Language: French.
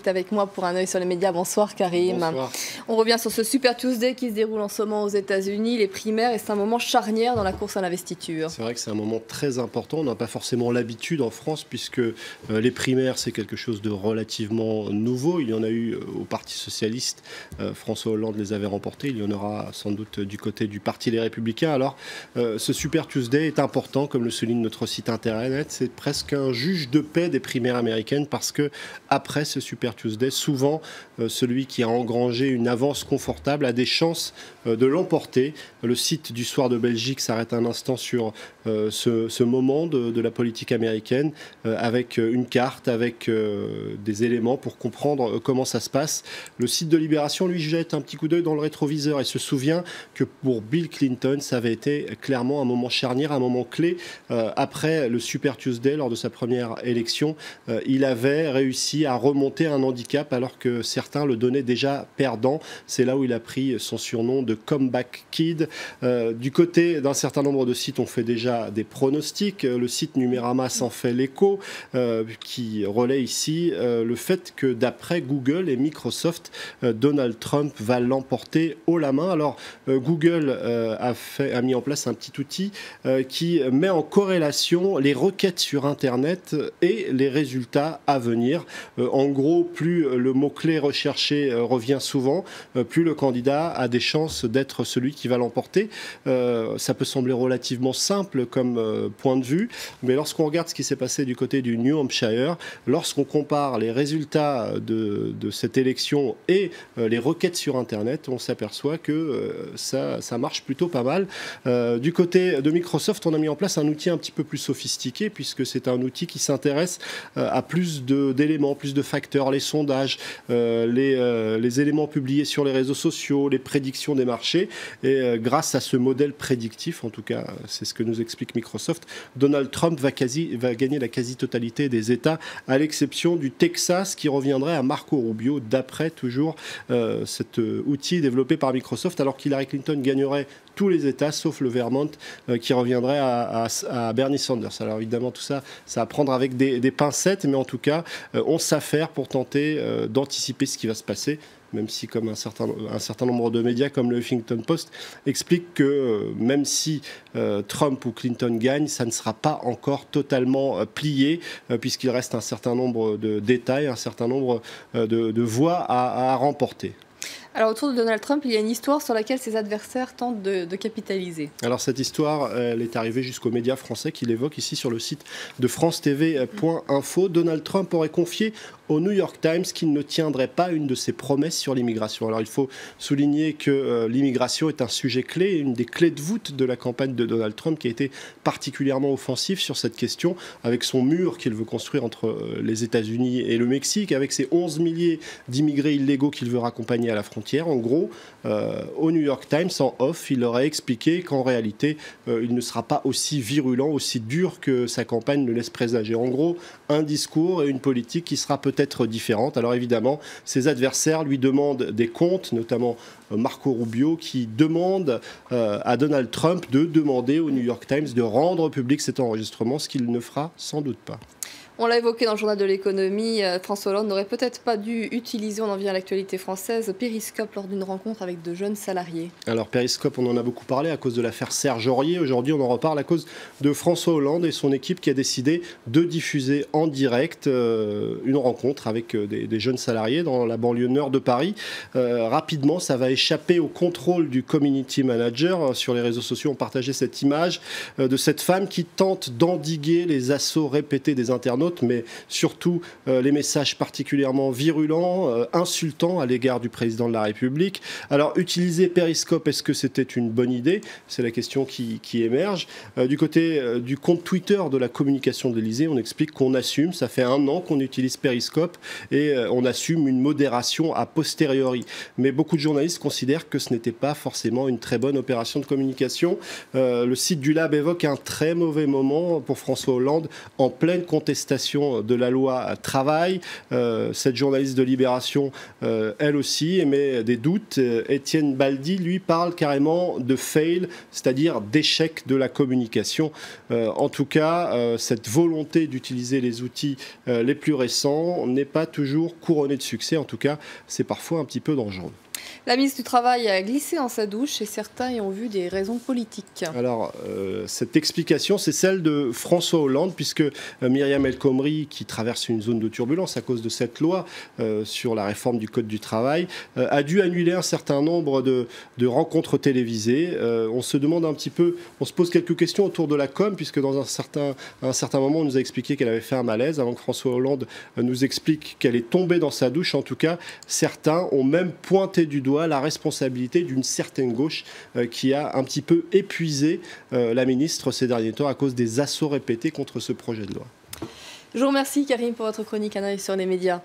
Avec moi pour un œil sur les médias. Bonsoir Karim. Bonsoir. On revient sur ce Super Tuesday qui se déroule en ce moment aux États-Unis, les primaires, et c'est un moment charnière dans la course à l'investiture. C'est vrai que c'est un moment très important. On n'a pas forcément l'habitude en France puisque les primaires, c'est quelque chose de relativement nouveau. Il y en a eu au Parti socialiste. François Hollande les avait remportés. Il y en aura sans doute du côté du Parti des Républicains. Alors, ce Super Tuesday est important, comme le souligne notre site internet. C'est presque un juge de paix des primaires américaines parce que après ce Super Tuesday, souvent celui qui a engrangé une avance confortable a des chances de l'emporter. Le site du Soir de Belgique s'arrête un instant sur ce moment de la politique américaine avec une carte, avec des éléments pour comprendre comment ça se passe. Le site de Libération, lui, jette un petit coup d'œil dans le rétroviseur et se souvient que pour Bill Clinton, ça avait été clairement un moment charnière, un moment clé. Après le Super Tuesday, lors de sa première élection, il avait réussi à remonter un handicap alors que certains le donnaient déjà perdant. C'est là où il a pris son surnom de Comeback Kid. Du côté d'un certain nombre de sites, on fait déjà des pronostics. Le site Numérama s'en fait l'écho, qui relaie ici le fait que d'après Google et Microsoft, Donald Trump va l'emporter haut la main. Alors Google a mis en place un petit outil qui met en corrélation les requêtes sur Internet et les résultats à venir. En gros, plus le mot-clé recherché revient souvent, plus le candidat a des chances d'être celui qui va l'emporter. Ça peut sembler relativement simple comme point de vue, mais lorsqu'on regarde ce qui s'est passé du côté du New Hampshire, lorsqu'on compare les résultats de cette élection et les requêtes sur Internet, on s'aperçoit que ça marche plutôt pas mal. Du côté de Microsoft, on a mis en place un outil un petit peu plus sophistiqué, puisque c'est un outil qui s'intéresse à plus d'éléments, plus de facteurs, les sondages, les éléments publiés sur les réseaux sociaux, les prédictions des marchés. Et grâce à ce modèle prédictif, en tout cas, c'est ce que nous explique Microsoft, Donald Trump va gagner la quasi-totalité des États, à l'exception du Texas, qui reviendrait à Marco Rubio, d'après toujours cet outil développé par Microsoft, alors qu'Hillary Clinton gagnerait tous les États, sauf le Vermont, qui reviendrait à Bernie Sanders. Alors évidemment, tout ça, ça va prendre avec des pincettes, mais en tout cas, on s'affaire pour tenter d'anticiper ce qui va se passer, même si, comme un certain nombre de médias, comme le Huffington Post, expliquent que même si Trump ou Clinton gagnent, ça ne sera pas encore totalement plié, puisqu'il reste un certain nombre de détails, un certain nombre de voix à remporter. Alors autour de Donald Trump, il y a une histoire sur laquelle ses adversaires tentent de capitaliser. Alors cette histoire, elle est arrivée jusqu'aux médias français qui l'évoquent ici sur le site de francetv.info. Donald Trump aurait confié au New York Times qu'il ne tiendrait pas une de ses promesses sur l'immigration. Alors il faut souligner que l'immigration est un sujet clé, une des clés de voûte de la campagne de Donald Trump, qui a été particulièrement offensif sur cette question, avec son mur qu'il veut construire entre les États-Unis et le Mexique, avec ses 11 milliers d'immigrés illégaux qu'il veut raccompagner à la frontière. En gros, au New York Times, en off, il leur a expliqué qu'en réalité, il ne sera pas aussi virulent, aussi dur que sa campagne le laisse présager. En gros, un discours et une politique qui sera peut-être différente. Alors évidemment, ses adversaires lui demandent des comptes, notamment Marco Rubio, qui demande à Donald Trump de demander au New York Times de rendre public cet enregistrement, ce qu'il ne fera sans doute pas. On l'a évoqué dans le journal de l'économie, François Hollande n'aurait peut-être pas dû utiliser, on en vient à l'actualité française, Periscope lors d'une rencontre avec de jeunes salariés. Alors Periscope, on en a beaucoup parlé à cause de l'affaire Serge Aurier. Aujourd'hui, on en reparle à cause de François Hollande et son équipe qui a décidé de diffuser en direct une rencontre avec des jeunes salariés dans la banlieue nord de Paris. Rapidement, ça va échapper au contrôle du community manager. Sur les réseaux sociaux, on partageait cette image de cette femme qui tente d'endiguer les assauts répétés des internautes, mais surtout les messages particulièrement virulents, insultants à l'égard du président de la République. Alors, utiliser Periscope, est-ce que c'était une bonne idée? C'est la question qui émerge. Du côté du compte Twitter de la communication de l'Élysée, on explique qu'on assume, ça fait 1 an qu'on utilise Periscope, et on assume une modération a posteriori. Mais beaucoup de journalistes considèrent que ce n'était pas forcément une très bonne opération de communication. Le site du Lab évoque un très mauvais moment pour François Hollande en pleine contestation l'interprétation de la loi travail. Cette journaliste de Libération, elle aussi, émet des doutes. Étienne Baldie, lui, parle carrément de fail, c'est-à-dire d'échec de la communication. En tout cas, cette volonté d'utiliser les outils les plus récents n'est pas toujours couronnée de succès. En tout cas, c'est parfois un petit peu dangereux. La ministre du Travail a glissé dans sa douche et certains y ont vu des raisons politiques. Alors, cette explication, c'est celle de François Hollande, puisque Myriam El Khomri, qui traverse une zone de turbulence à cause de cette loi sur la réforme du Code du travail, a dû annuler un certain nombre de rencontres télévisées. On se demande un petit peu, on se pose quelques questions autour de la com, puisque dans un certain moment, on nous a expliqué qu'elle avait fait un malaise, avant que François Hollande nous explique qu'elle est tombée dans sa douche. En tout cas, certains ont même pointé du doigt la responsabilité d'une certaine gauche qui a un petit peu épuisé la ministre ces derniers temps à cause des assauts répétés contre ce projet de loi. Je vous remercie Karim pour votre chronique Analyse sur les médias.